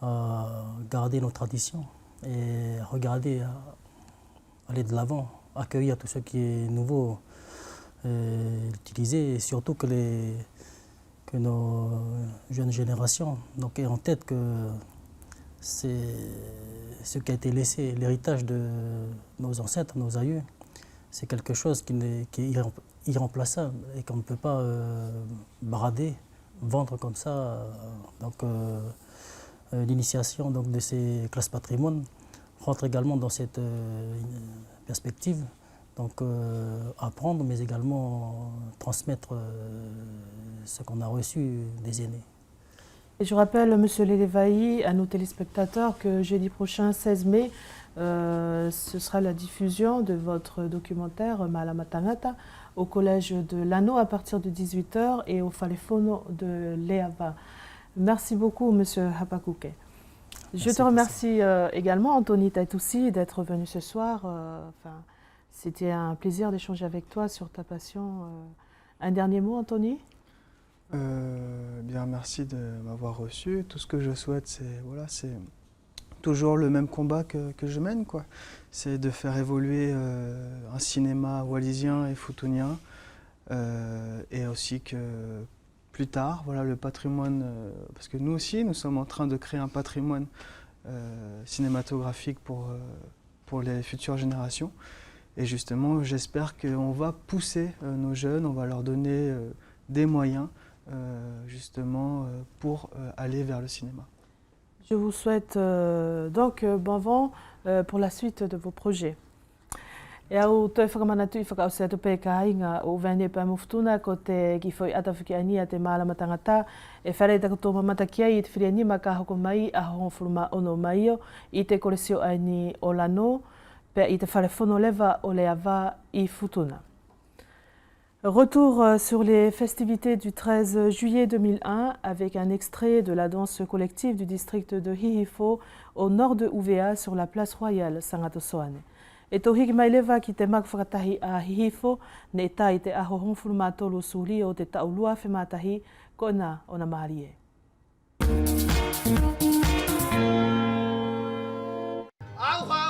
à garder nos traditions et à regarder, à aller de l'avant, accueillir tout ce qui est nouveau, utiliser et surtout que nos jeunes générations aient en tête que c'est ce qui a été laissé, l'héritage de nos ancêtres, nos aïeux. C'est quelque chose qui est irremplaçable et qu'on ne peut pas brader, vendre comme ça. Donc l'initiation de ces classes patrimoine rentre également dans cette perspective. Donc apprendre, mais également transmettre ce qu'on a reçu des aînés. Et je rappelle, M. Lelevai, à nos téléspectateurs que jeudi prochain, 16 mai, ce sera la diffusion de votre documentaire Malama Tangata au collège de Lano à partir de 18 h et au Falefono de Leava. Merci beaucoup, M. Hapakuke. Je te remercie également, Anthony Taitoussi, d'être venu ce soir. C'était un plaisir d'échanger avec toi sur ta passion. Un dernier mot, Anthony? Bien, merci de m'avoir reçu. Tout ce que je souhaite, c'est toujours le même combat que je mène, quoi. C'est de faire évoluer un cinéma wallisien et foutounien, et aussi que plus tard, voilà, le patrimoine, parce que nous aussi, nous sommes en train de créer un patrimoine cinématographique pour les futures générations. Et justement, j'espère qu'on va pousser nos jeunes, on va leur donner des moyens justement pour aller vers le cinéma. Je vous souhaite donc bon vent pour la suite de vos projets. E au toi whakamanatu I whakausea tu pēkainga o vene pa muftuna ko te ki foi atawhiki ania te Malama Tangata e whare tako tō mamata ki ai I te whirianima ka hoko mai a honfuruma ono maio I te koresio aini o Lano pe I te whare whono lewa o Leava I Futuna. Retour sur les festivités du 13 juillet 2001 avec un extrait de la danse collective du district de Hihifo au nord de Uvea sur la place royale Sangatosoane. E tō hiki mai lewa ki te makwhakatahi a Hihifo ne tai te aho honfuru mātolo suri o te taulua whematahi ko ina o na maari e. Ahoy!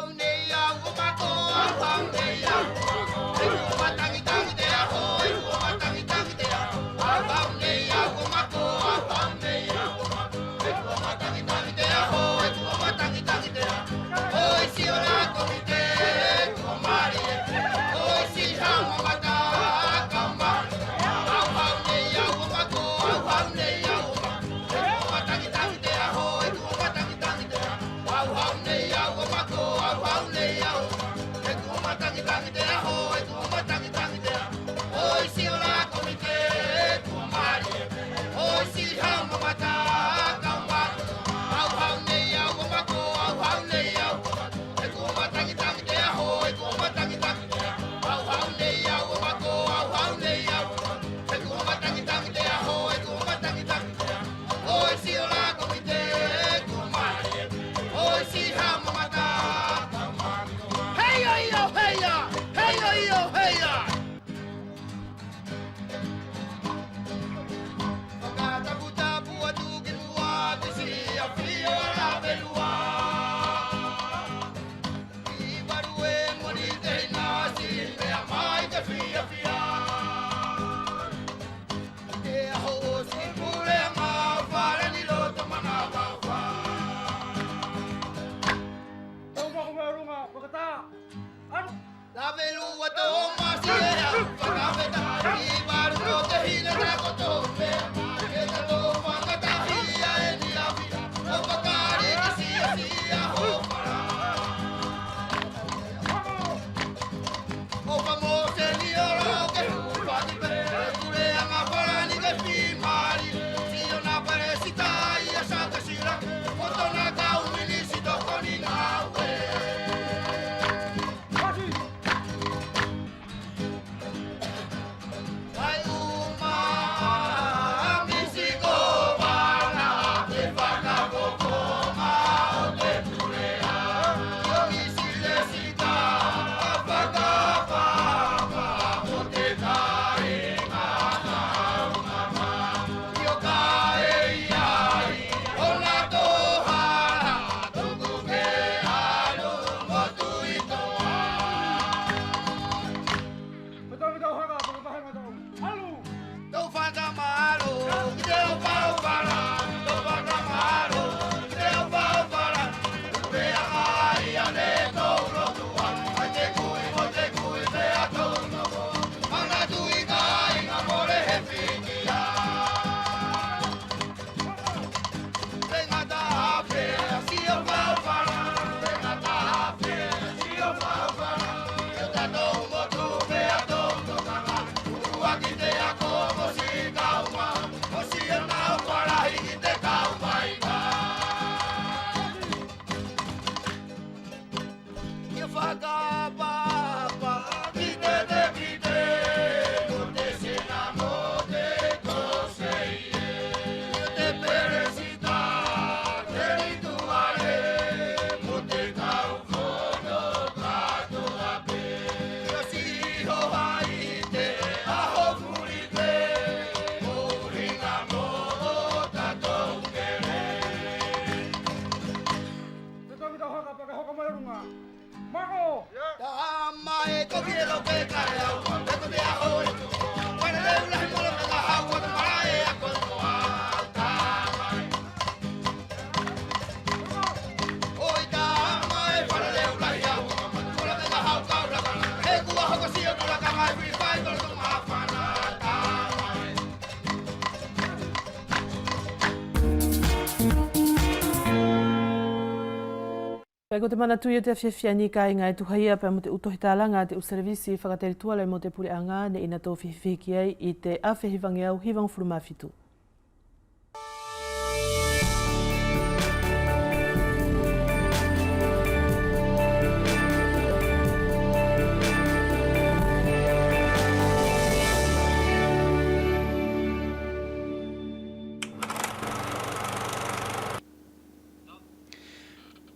Pai ko te mana tui te awhiawhiani ka inga e tuhahia pa mo te utohitalanga te uservisi whakateritua lai mo te puri anga ne ina tō whiwhiki ai i te awhihivangi au hivang furumafitu.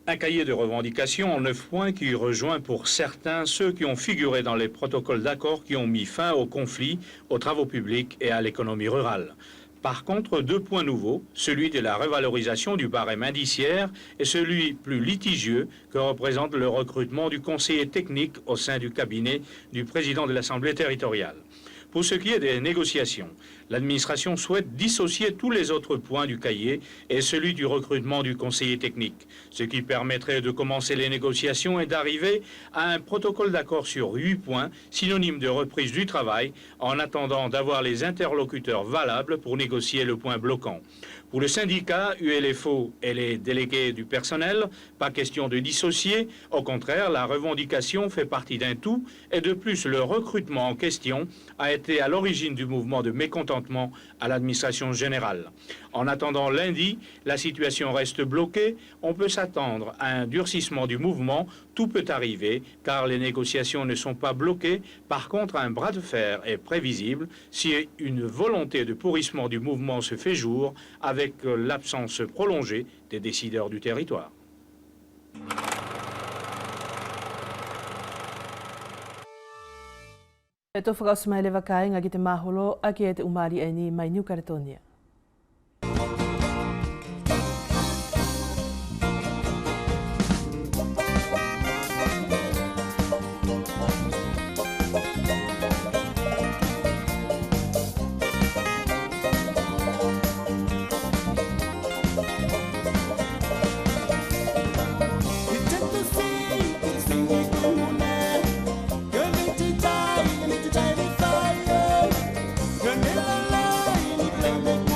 Un cahier de revendications en 9 points qui rejoint pour certains ceux qui ont figuré dans les protocoles d'accord qui ont mis fin au conflit, aux travaux publics et à l'économie rurale. Par contre, 2 points nouveaux, celui de la revalorisation du barème indiciaire et celui plus litigieux que représente le recrutement du conseiller technique au sein du cabinet du président de l'Assemblée territoriale. Pour ce qui est des négociations, l'administration souhaite dissocier tous les autres points du cahier et celui du recrutement du conseiller technique, ce qui permettrait de commencer les négociations et d'arriver à un protocole d'accord sur 8 points, synonyme de reprise du travail, en attendant d'avoir les interlocuteurs valables pour négocier le point bloquant. Pour le syndicat, ULFO et les délégués du personnel, pas question de dissocier. Au contraire, la revendication fait partie d'un tout et de plus, le recrutement en question a été à l'origine du mouvement de mécontentement à l'administration générale. En attendant lundi, la situation reste bloquée. On peut s'attendre à un durcissement du mouvement. Tout peut arriver car les négociations ne sont pas bloquées. Par contre, un bras de fer est prévisible si une volonté de pourrissement du mouvement se fait jour avec l'absence prolongée des décideurs du territoire. E tō whakaosumai lewa kāinga ki te maholo a ki e te umari e ni mai New Caledonia. Fire,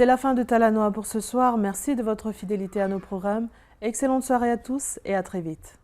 C'est la fin de Talanoa pour ce soir. Merci de votre fidélité à nos programmes. Excellente soirée à tous et à très vite.